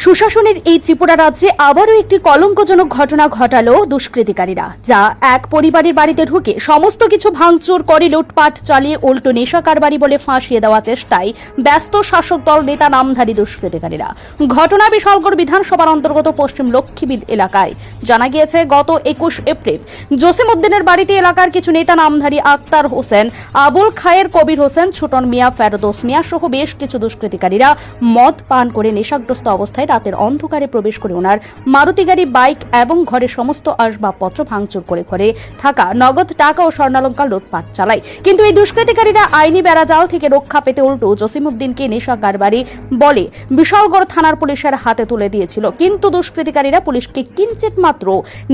সুশাসনের এই ত্রিপুরা রাজ্যে আবারও একটি কলঙ্কজনক ঘটনা ঘটালো দুষ্কৃতিকারীরা, যা এক পরিবারের বাড়িতে ঢুকে সমস্ত কিছু ভাঙচুর করে লুটপাট চালিয়ে উল্টো নেশা কারবারি বলে ফাঁসিয়ে দেওয়ার চেষ্টায় ব্যস্ত শাসক দল নেতা নামধারী দুষ্কৃতিকারীরা। ঘটনা বিশালগড় বিধানসভার অন্তর্গত পশ্চিম লক্ষ্মীবিদ এলাকায়। জানা গিয়েছে, গত 21 এপ্রিল জসিমউদ্দিনের বাড়িতে এলাকার কিছু নেতা নামধারী আক্তার হোসেন, আবুল খায়ের, কবির হোসেন, ছোটন মিয়া, ফেরদৌস মিয়া সহ বেশ কিছু দুষ্কৃতিকারীরা মদ পান করে নেশাগ্রস্ত অবস্থায় রাতের অন্ধকারে প্রবেশ করে ওনার মারুতি গাড়ি, বাইক এবং ঘরের সমস্ত আসবাবপত্র ভাঙচুর করে ঘরে থাকা নগদ টাকা ও স্বর্ণালঙ্কার লুটপাট চালায়। কিন্তু এই দুষ্কৃতিকারীরা আইনি বেড়াজাল থেকে রক্ষা পেতে উল্টো জসিমউদ্দিনকে নেশা কারবারি বলে বিশালগড় থানার পুলিশের হাতে তুলে দিয়েছিল। কিন্তু দুষ্কৃতিকারীরা পুলিশকে কিঞ্চিত মাত্র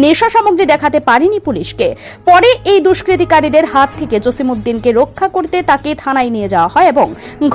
নেশা সামগ্রী দেখাতে পারেনি পুলিশকে। পরে এই দুষ্কৃতিকারীদের হাত থেকে জসিমউদ্দিনকে রক্ষা করতে তাকে থানায় নিয়ে যাওয়া হয় এবং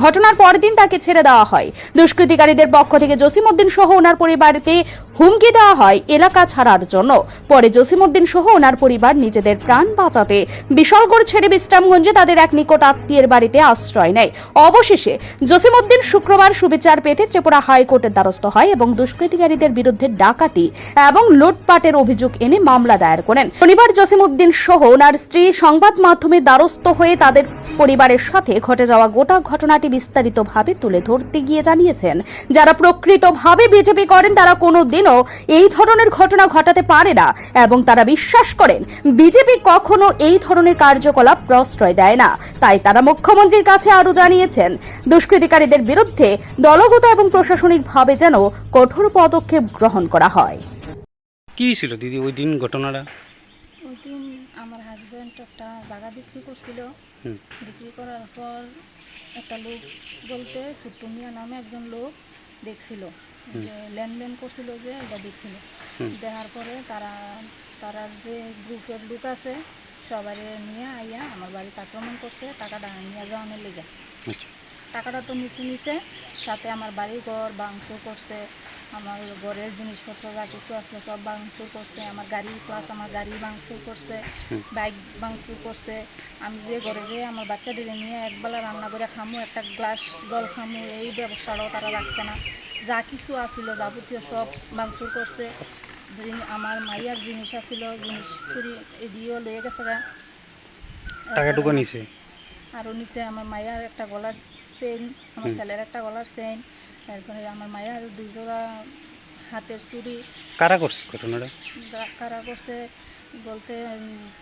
ঘটনার পরদিন তাকে ছেড়ে দেওয়া হয়। দুষ্কৃতিকারীদের পক্ষ থেকে জসিমউদ্দিন সহ ওনার পরিবারকে হুমকি দেওয়া হয় এলাকা ছাড়ার জন্য। পরে জসিমউদ্দিন সহ ওনার পরিবার নিজেদের প্রাণ বাঁচাতে বিশালগড় ছেড়ে বিশ্রামগঞ্জে তাদের এক নিকট আত্মীয়ের বাড়িতে আশ্রয় নেয়। অবশেষে জসিমউদ্দিন শুক্রবার সুবিচার পেতে ত্রিপুরা হাইকোর্টের দ্বারস্থ হয় এবং দুষ্কৃতিকারীদের বিরুদ্ধে ডাকাতি এবং লুটপাটের অভিযোগ এনে মামলা দায়ের করেন। শনিবার জসিমউদ্দিন সহ ওনার স্ত্রী সংবাদ মাধ্যমে দ্বারস্থ হয়ে তাদের পরিবারের সাথে ঘটে যাওয়া গোটা ঘটনাটি বিস্তারিতভাবে তুলে ধরতে গিয়ে জানিয়েছেন, যারা প্রকৃতভাবে বিজেপি করেন তারা কোনোদিনও এই ধরনের ঘটনা ঘটাতে পারে না এবং তারা বিশ্বাস করেন বিজেপি কখনো এই ধরনের কার্যকলাপ প্রশ্রয় দেয় না। তাই তারা মুখ্যমন্ত্রীর কাছে আরও জানিয়েছেন, দুষ্কৃতিকারীদের বিরুদ্ধে দলগত এবং প্রশাসনিকভাবে যেন কঠোর পদক্ষেপ গ্রহণ করা হয়। কি ছিল দিদি ওই দিন ঘটনাটা? ওই দিন আমার হাজব্যান্ড একটা জায়গা বিক্রি করছিল। বিক্রি করার পর একটা লোক বলতে ছোট্ট মিয়া নামে একজন লোক দেখছিল, যে লেনদেন করছিল, যে এটা দেখছিল। দেখার পরে তারা যে গ্রুপের লোক আছে সবাই নিয়ে আইয়া আমার বাড়িতে আক্রমণ করছে, টাকাটা নিয়ে যাওয়ানোর লেগে। টাকাটা তো নিচে সাথে আমার বাড়ি ঘর ভাঙচুর করছে, আমার ঘরের জিনিসপত্র যা কিছু আসলে সব ভাঙচুর করছে, আমার গাড়ি প্লাস আমার গাড়ি ভাঙচুর করছে, বাইক ভাঙচুর করছে। আমি যে ঘরে গিয়ে আমার বাচ্চাদের নিয়ে একবেলা রান্না করে খামু, একটা গ্লাস জল খামু, এই ব্যবস্থাটাও তারা রাখছে না। যা কিছু আসছিল যাবতীয় সব ভাঙচুর করছে। আমার মাইয়ার জিনিস আসছিল, জিনিস চুরি এদিয়েও লয়ে গেছে। টাকাটুকু নিছে আরও নিচে আমার মাইয়ার একটা গলার চেইন, আমার ছেলের একটা গলার চেইন, তারপরে আমার মায়ের 2 জোড়া হাতের চুড়ি। কারা করছে ঘটনাটা? কারা করছে বলতে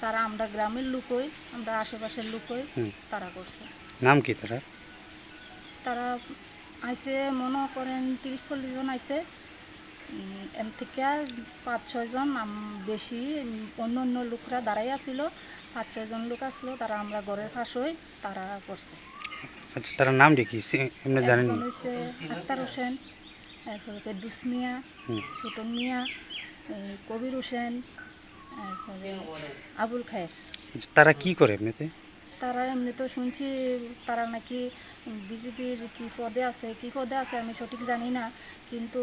তারা আমরা গ্রামের লোকই, আমরা আশেপাশের লোকই তারা করছে। নাম কি তারা? তারা আইসে মনে করেন 30-40 জন আইসে, এর থেকে 5-6 জন বেশি অন্য লোকরা দাঁড়াই আছিল। 5-6 জন লোক আসলো, তারা আমরা ঘরের পাশেই তারা করছে। আচ্ছা, তার নাম কি এমনি জানেন? হচ্ছে আক্তার হোসেন, তারপরে ফেরদৌস মিয়া, ছোটন মিয়া, কবির হোসেন, তারপরে আবুল খায়ের। তারা কি করে এমনিতে? তারা এমনি তো শুনছি তারা নাকি বিজেপির কি পদে আছে আমি সঠিক জানি না, কিন্তু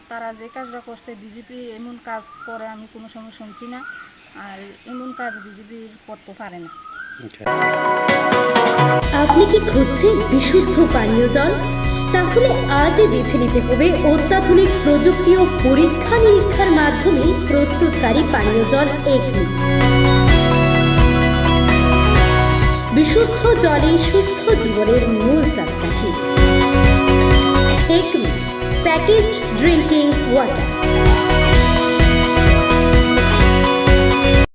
তারা যে কাজটা করছে বিজেপি এমন কাজ করে আমি কোনো সময় শুনছি না, আর এমন কাজ বিজেপির করতে পারে না। আপনি কি খুঁজছেন বিশুদ্ধ পানীয় জল? তাহলে আজই বেছে নিতে হবে অত্যাধুনিক প্রযুক্তি ও পরীক্ষা নিরীক্ষার মাধ্যমে প্রস্তুতকারী পানীয় জল একমি। বিশুদ্ধ জলে সুস্থ জীবনের মূল চাকাঠি। Acme packaged drinking water.